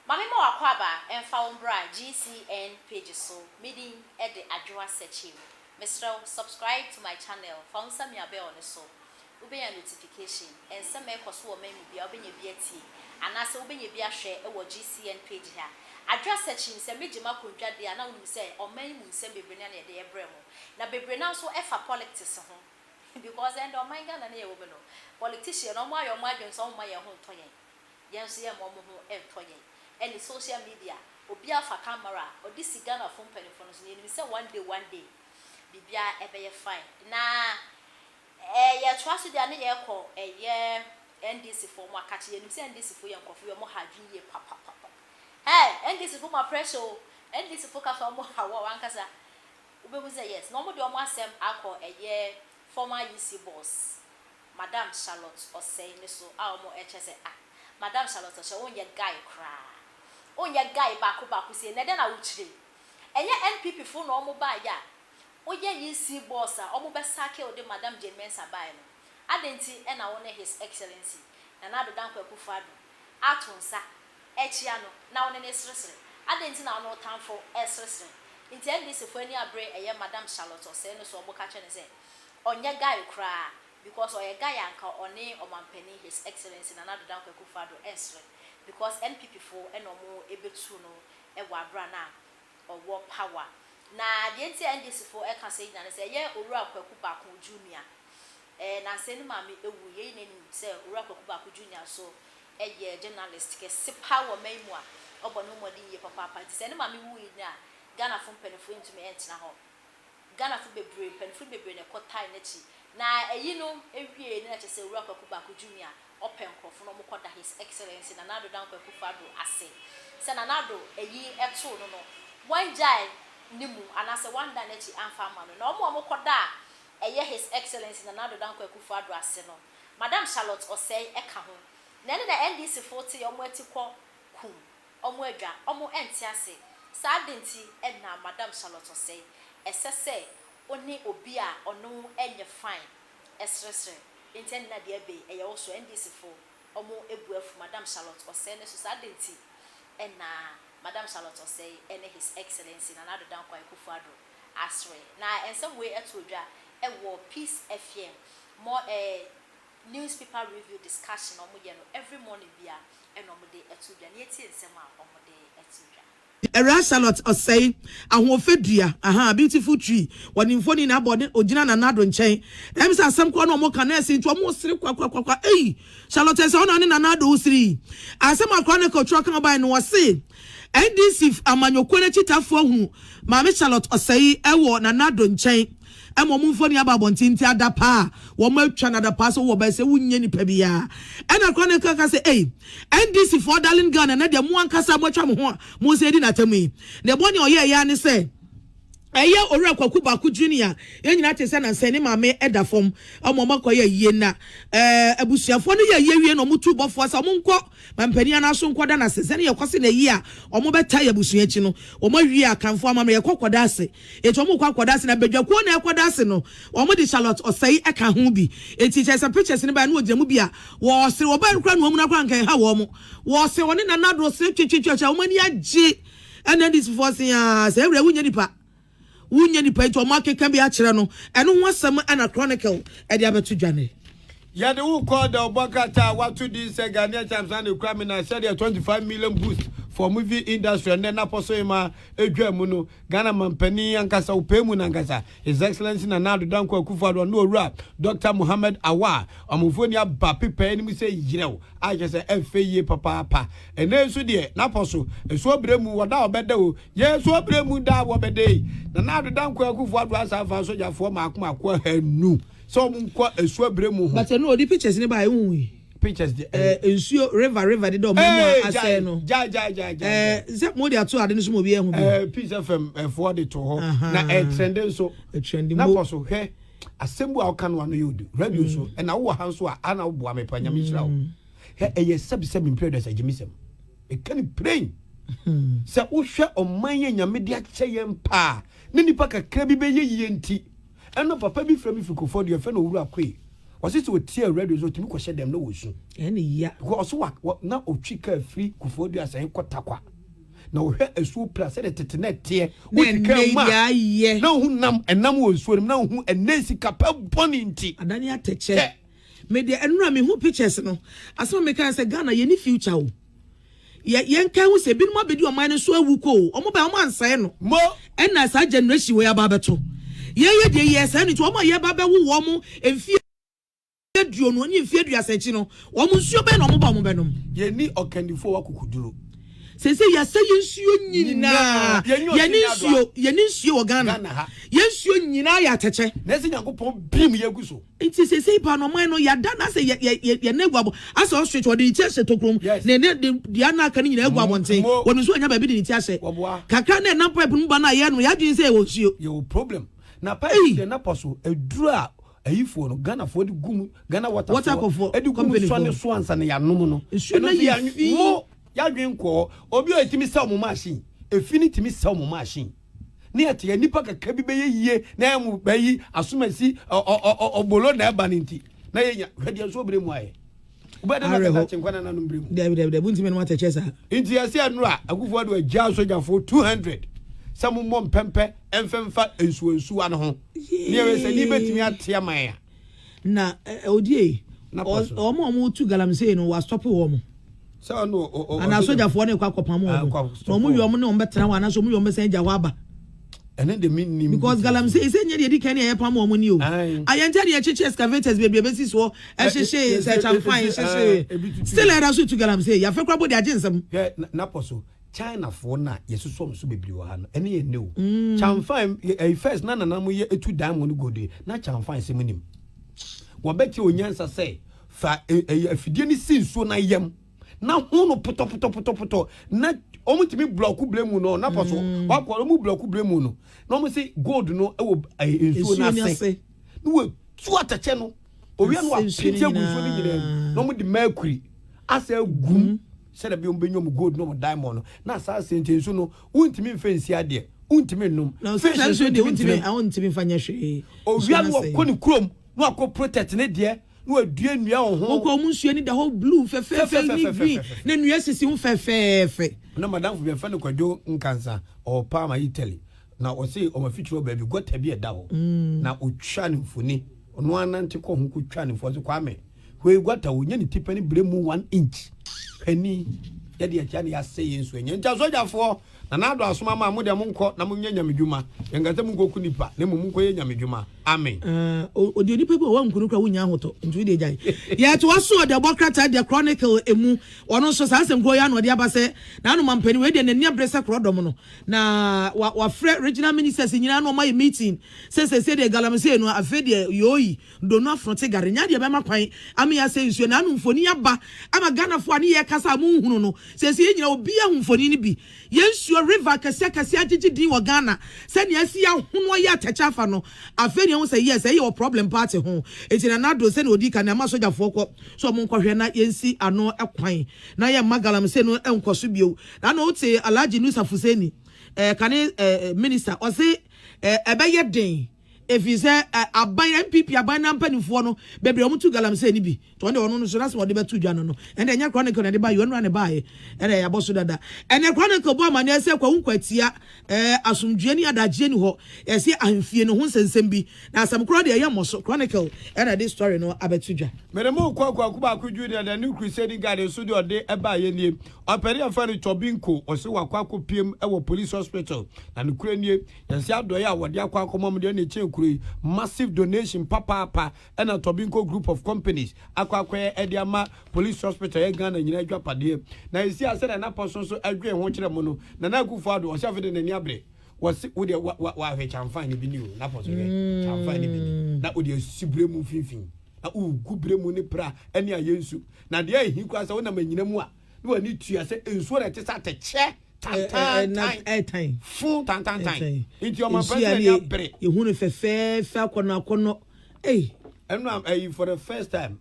Mami mo akwaba emfa umbra GCN page so meeting at the adjoa searching. Mr. Subscribe to my channel. Found some ya bell on so. Ube a notification and some make us woman be open your beauty. And as open your beer share our GCN page here. Adjoa searching some major macro jadi and now we say or many will send be brilliant at the Ebremo. Now be brilliant so effa politics because then don't mind and a woman. Politician no more your margins on my home toy. Yes, yeah, Momo and toy. Any social media, Obia for camera, or this Ghana phone telephones, and you say one day, Bibia ever fine. Nah, ya trust the other year call a year NDC for my catchy, and you say this for your coffee or more hydrogen, papa. Hey, and this is for my pressure, and this is for Kafamo, how one casa. Ube was a yes, no more than one sem alcohol a year, former UC boss, Madame Charlotte, or saying so, our more HS. Madame Charlotte, she own your guy cry. Oh, your guy back say, and then I would tree. And your NPP phone or mobile, ya. Oh, yeah, you see, boss, or mobile sake or the Madame Jane Mensa by me. I didn't see, and I honor His Excellency. And I don't know Pufado. Atonsa, Echiano, now in his wrestling. I didn't know no time for S wrestling. Intend this if when you bring a young Madame Charlotte or Senna or Bocachan is it. On your guy cry, because or a guy uncle or name or penny His Excellency and another down Pufado S. Because NPP4 and no more able to know a wabrana or war power. Now, the NDC4 I can say that I say, yeah, Ura Kubaku Junior. And I send mammy a way in say Ura Kubaku Junior, so a year journalist can see power memoir or no more than papa. Send mammy who in there, Ghana from Penfrin to me and now. Ghana for be brave, Penfrin be brain a cot tie netty. Now, you know, every year, I say Ura Kubaku Junior. Open for no more His Excellency and another down for Kufado assay. Send another a year at two no. One giant Nimu and as a one danetti and farmer, no more Mokoda, a year His Excellency and another down for Kufado assay. Madame Charlotte or say a kahun. Then the NDC 40 or Mwetiko Kum, or Mwega, or Mo Entiase, Sardinty, and now Madame Charlotte or say, say, only Obia or no any fine, as intend na dia be e also NDC4 omo ebu afu Madame Charlotte or say na society and na Madame Charlotte or say and His Excellency na another down kwa Kufuado asre na in some way atodwa e wo Peace FM more newspaper review discussion omo ye no every morning bia and omo de atodwa na yeti nsem a omo de atodwa Era Charlotte or say, ahofedua, aha, beautiful tree. When in phone in abode, Ojina and Nado chain. Them say some corner more caness into a more silk qua. Hey, Charlotte is on and another three. As some chronicle trucking by no say. And this if a man your quality for whom Mammy Charlotte or say, I want another chain. And one move for the ababontin tia pa, one more Canada pass over by say, Wunyani Pebia. And a chronicle can say, hey, and this if for darling gun and the one casa much more, Mosedin at me. The bonny or yan say, Aya ora Kwakubaku Junior, United San and Senima me edda from a Momakoya Yena, Abusia for the year no mutu buffer some unco, Mampeniana son quadana says any of a year, or more tire busiachino, or more year can form a quadasi. It's almost quadas and a bejakwana quadasino, or more Charlotte or say a kahumbi. It teaches a picture in Banu Jamubia, was the Oban Crown woman can how was the one in another safety church, how many G, and then this was every winnipa. Wunyani pay to market can be a channel, and one summer and a chronicle at the other to Johnny. Yeah, the who called the Bokata, what to this Ghanaian times and the criminal said a 25 million boost for movie industry and then Aposema, Edgemuno, Ghana Mampeni and Casa Upemunangasa, His Excellency Nanado Danko Kufado, no rap, Dr. Muhammad Awa, Amufonia Bapi Penny say, you know, I just say, F.A. Papa, and then so dear, Naposo, a swabremu wada bedo, yes, swabremu da wabede, Nanado Danko Kufado was our soldier for Makma, new. Some quite a swabremu, but I know the pictures nearby only. Pictures ensure river the dom aseno zep mo dia to ade nso mo bi ehun Peace FM for the to ho na trend so na poso he asembu a kan wa no yodu radio so na wo ha so a ana wo boa me panya me hira wo he eye sabi predators agimisem e kan praying se wo hwe oman ye nyame dia kyeyem pa ne nipa kakra bi be ye nti eno papa bi fra mi fikofo de fe no wura kwe was it to tear radio so to me question them no wusu ene ya because what na otwika free kufodu asan kotakwa na ohwe esu plus say the tetenet tie utika ma na hu nam enam wo nsuo na hu enesi kapa boni nti adani ateche me de enura me hu pictures no asema me kan say Ghana ye ni future o yen kan hu se bi no abedi o man so awuko o mo ba o ansae no mo ena sa generation we ababeto ye de ye sa ni to o mo ye babewu wo mo emfie duo no ni emfie duasachi no wo mo nsuo be no mo ba mo benom ye ni okandifo wa kukuduro sese ya se yensuo nyina yensuo Ghana yensuo nyina ya teche na se Nyankopon bim yeguso nti sese pa no man no ya da na se ye neguabo asa ostreet wodi nti ase tokrom ne dia na aka nyina eguabo nten wonu so anya ba bi nti ase kakra na na pipe mu ba na ye no ya dwen se wonsuo ye problem na pipe na poso edura ayifo no Ghana for di gum Ghana water for edi gum so ansa na ya nom no eno ya mo ya dwen ko obi o etimi sell mo machine efini timi sell mo machine ni ate nipa kaka bi be yie na emu bayi asomasi obolo na eba nti na yenya hwede so obre mu aye ubeda na kaka chinkwana na nombre mu de buntime no mata chesa nti ase anura agufo do agya soja for 200 samu mo mpempe emfemfa ensuensu an ho ni we se ni betimi atia man ya na odie o mo tu galamsey no wa stop wo mo so no ana soja fo na kwa kopam wo no mu yom ne o betena wa na so mu yom besen gya wa ba ene de minnim because galamsey is enye de kan e pam wo mo ni o ayenta de cheche excavators bebre besi so e hyehe se chamfine hyehe still era so tu galamsey ya fe kwa body agensem na poso China for na yesusom so bebre wa ha no ene ye ne o chamfine first na mu ye etu diamond gold na chamfine se munim wo beti onyansa say fa afidie ni sinso na yam na hono poto na omutimi block blemu no na poso wakọ omu block blemu no na omu say gold no ewo ensuo na se no we tu atache no owi anu apiti aguso ni nyina na omu di mercury asa gum se da bi ombenyom gold no diamond no na sa sentenso no untimi mfensi ade untimi num fashion de untimi fanya hwe owi anu akọ ni krom no akọ protect ne de no adua nua ho ko mu nsuo ni the whole blue fe ni green na nua sisi hu fe na madam be fa ne kwadwo nkansa o pa ma Italy na o say o ma feature ba bi gota bi eda ho na otwa ne mfoni ono anante ko hu ko twa ne mfo so kwame we gota wo nya ne tipani bremu 1 inch ani ya de acha ne ya say yensu enya nta sojafo na na do asoma ma mo de mo nko na mo nya nyamedwuma yengata mo nkoku nipa na mo nko ye nyamedwuma amen odi nipa bo wa nkunu kra wonya ahoto ntu de jai ya to aso de bokrata de chronicle emu ono so sa asem go ya no de abase na no mampani we de nani abresa krodom no na wa frɛ regional ministers nyina no my meeting say de galamsey no afi de yoyi do no afrote gare nya de be makwan am ya say nsuo na no mfoni aba ama Ghana fo ani ye kasa mu hunu no say nyina obi ahun mfoni ni bi yensuo river kase agigi din wo Ghana say ne asi ahono ya tacha fa no afi ne ho say yes say your problem party ho etina na do say na odi kan ma soja fo ko so mo nkɔhwɛ na yensi ano ekwan na ye magalamsey no enkoso bio na no te Alhaji Nusa Fuseni minister o say ebeye den if you say aban MPP aban na mpanifo no bebre omutu galamsey ni bi to de ono no so na se wo de betu dwa no and enya chronicle na de ba yo no ne ba ye ere ya boso dada and chronicle bo amane ese kwa nkwatia asomdwe ni adagye ni ho ese ahemfie no ho nsensem bi na asam kro de ye moso chronicle ere this story no abetu dwa mere mo kwa kuba akudwu de new crusade guard so de ode eba ye nie opere afari Tobinko o se wakwa kopiem e police hospital na ne kura nie yense adoye a wode akwa akomom de ne massive donation papa and a Tobinko group of companies akwa ediama police hospital e Ghana nyina adwapade na isi ase na person so adwe ho kire mo no na Akufo Addo o shafe de nani abre wasi wo de wa hwe chamfan ni bi ni o na person chamfan ni bi ni na o de sibre mu finfin na o gubre mu ni pra ene ayensu na de ahi kwa sa wona manyina mu a ni wani tua se enso na te sa te che time full tan into your man person bre ehunu fefe akono enu am for the first time